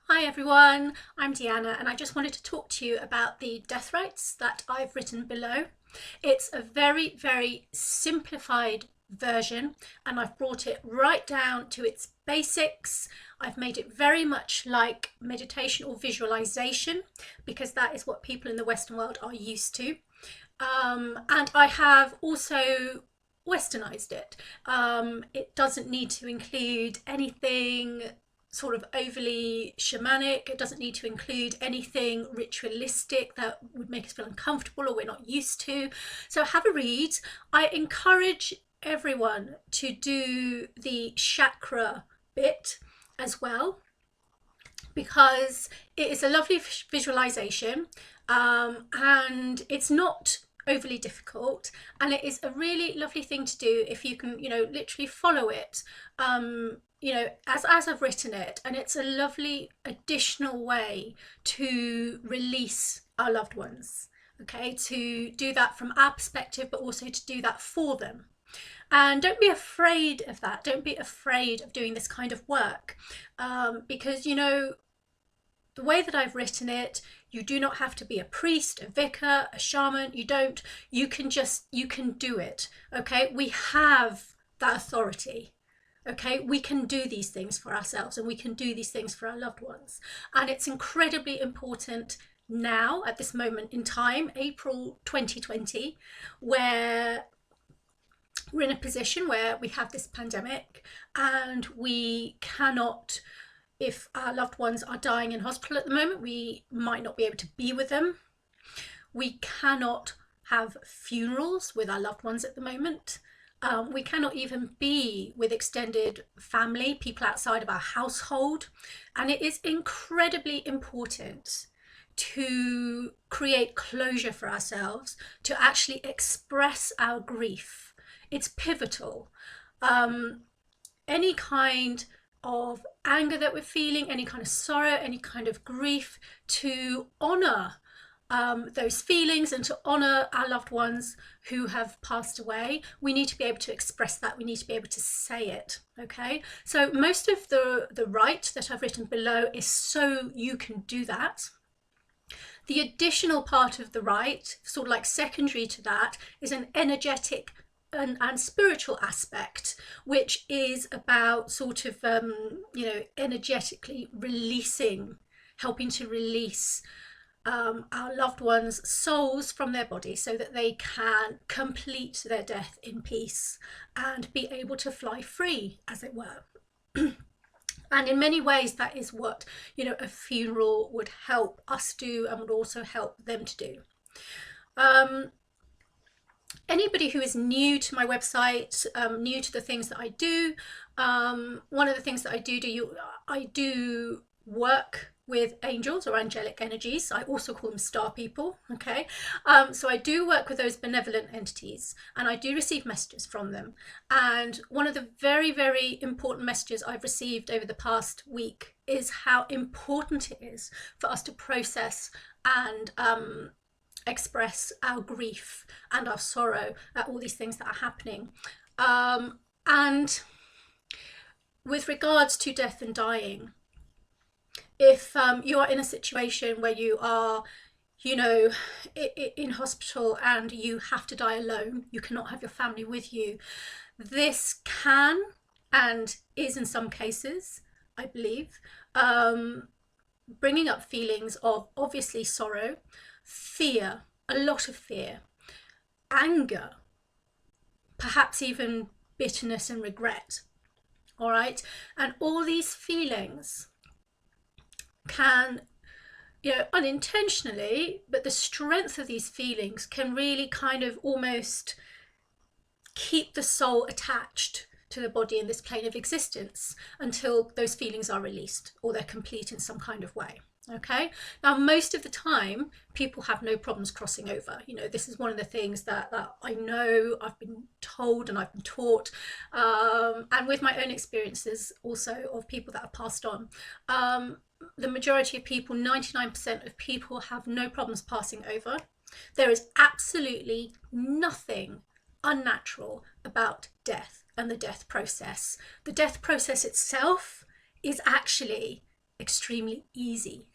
Hi everyone, I'm Deanna and I just wanted to talk to you about the death rites that I've written below. It's a very simplified version and I've brought it right down to its basics. I've made it very much like meditation or visualization because that is what people in the Western world are used to. And I have also westernized it. It doesn't need to include anything sort of overly shamanic. It doesn't need to include anything ritualistic that would make us feel uncomfortable or we're not used to. So have a read. I encourage everyone to do the chakra bit as well because it is a lovely visualization, and it's not overly difficult, and it is a really lovely thing to do if you can, literally follow it, as I've written it, and it's a lovely additional way to release our loved ones. Okay, to do that from our perspective, but also to do that for them. And don't be afraid of that. Don't be afraid of doing this kind of work, because the way that I've written it, you do not have to be a priest, a vicar, a shaman. You can do it. Okay, we have that authority. Okay, we can do these things for ourselves and we can do these things for our loved ones. And it's incredibly important now at this moment in time, April 2020, where we're in a position where we have this pandemic and we cannot, if our loved ones are dying in hospital at the moment, we might not be able to be with them. We cannot have funerals with our loved ones at the moment. We cannot even be with extended family, people outside of our household. And it is incredibly important to create closure for ourselves, to actually express our grief. It's pivotal. Any kind of anger that we're feeling, any kind of sorrow, any kind of grief, to honour those feelings and to honour our loved ones who have passed away. We need to be able to express that. We need to be able to say it. Okay, so most of the rite that I've written below is so you can do that. The additional part of the rite, sort of like secondary to that, is an energetic and spiritual aspect, which is about sort of energetically releasing, helping to release our loved ones' souls from their body so that they can complete their death in peace and be able to fly free, as it were. And in many ways, that is what a funeral would help us do and would also help them to do. Anybody who is new to my website, new to the things that I do, one of the things that I do work with angels or angelic energies. I also call them star people. Okay, so I do work with those benevolent entities and I do receive messages from them. And one of the very important messages I've received over the past week is how important it is for us to process and express our grief and our sorrow at all these things that are happening. And with regards to death and dying, if you are in a situation where you are, in hospital and you have to die alone, you cannot have your family with you, this can and is in some cases, I believe, bringing up feelings of obviously sorrow, fear, a lot of fear, anger, perhaps even bitterness and regret. All right, and all these feelings can, unintentionally, but the strength of these feelings can really kind of almost keep the soul attached to the body in this plane of existence until those feelings are released or they're complete in some kind of way. Okay, now most of the time people have no problems crossing over. This is one of the things that I know, I've been told and I've been taught, and with my own experiences also of people that have passed on. The majority of people, 99% of people, have no problems passing over. There is absolutely nothing unnatural about death and the death process. The death process itself is actually extremely easy.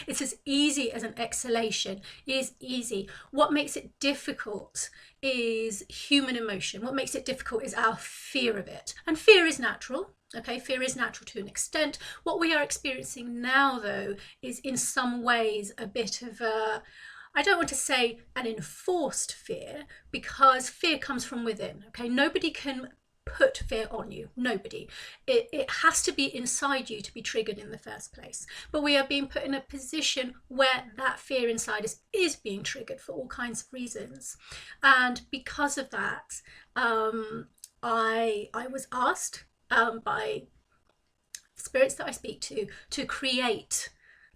It's as easy as an exhalation. It is easy. What makes it difficult is human emotion. What makes it difficult is our fear of it. And fear is natural. Okay, fear is natural to an extent. What we are experiencing now, though, is in some ways a bit of a, I don't want to say an enforced fear, because fear comes from within. Okay, nobody can put fear on you. Nobody. It has to be inside you to be triggered in the first place. But we are being put in a position where that fear inside us is being triggered for all kinds of reasons. And because of that, I was asked by spirits that I speak to create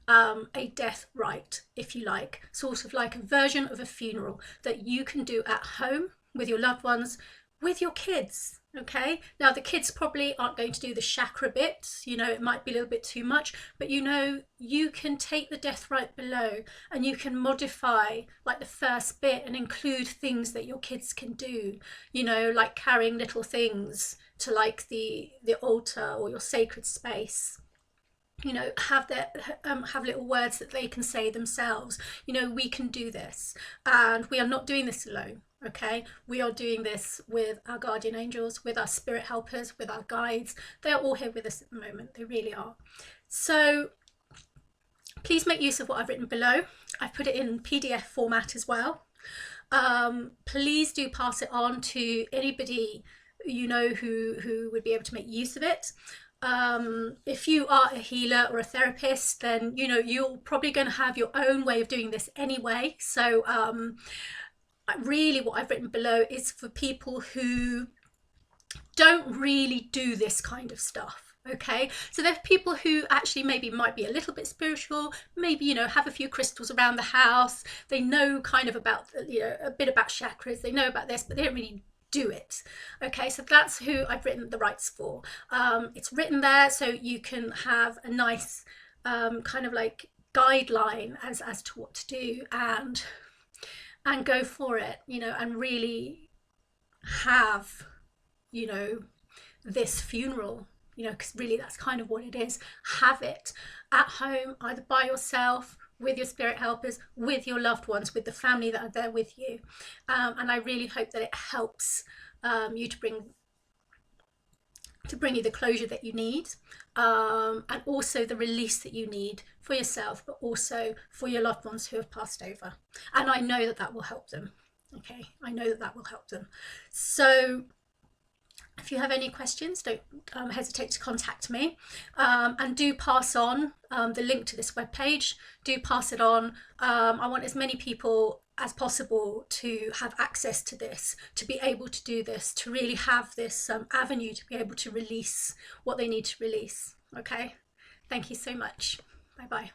a death rite, if you like, sort of like a version of a funeral that you can do at home with your loved ones, with your kids. Okay, now the kids probably aren't going to do the chakra bits, you know, it might be a little bit too much, but you know, you can take the death rite below and you can modify like the first bit and include things that your kids can do, you know, like carrying little things to like the altar or your sacred space. You know, have little words that they can say themselves. You know, we can do this, and we are not doing this alone. Okay, we are doing this with our guardian angels, with our spirit helpers, with our guides. They're all here with us at the moment. They really are. So please make use of what I've written below. I've put it in PDF format as well. Please do pass it on to anybody you know who would be able to make use of it. If you are a healer or a therapist, then you know you're probably going to have your own way of doing this anyway. So really what I've written below is for people who don't really do this kind of stuff. Okay, so there are people who actually maybe might be a little bit spiritual, maybe, you know, have a few crystals around the house, they know kind of about, you know, a bit about chakras, they know about this, but they don't really do it. Okay, so that's who I've written the rites for. It's written there so you can have a nice kind of like guideline as to what to do, and go for it, you know, and really have, you know, this funeral, you know, because really that's kind of what it is. Have it at home, either by yourself, with your spirit helpers, with your loved ones, with the family that are there with you. And I really hope that it helps you to bring you the closure that you need, and also the release that you need for yourself, but also for your loved ones who have passed over. And I know that that will help them. Okay, I know that that will help them. So if you have any questions, don't hesitate to contact me, and do pass on the link to this webpage. Do pass it on. I want as many people as possible to have access to this, to be able to do this, to really have this avenue to be able to release what they need to release. Okay, thank you so much. Bye bye.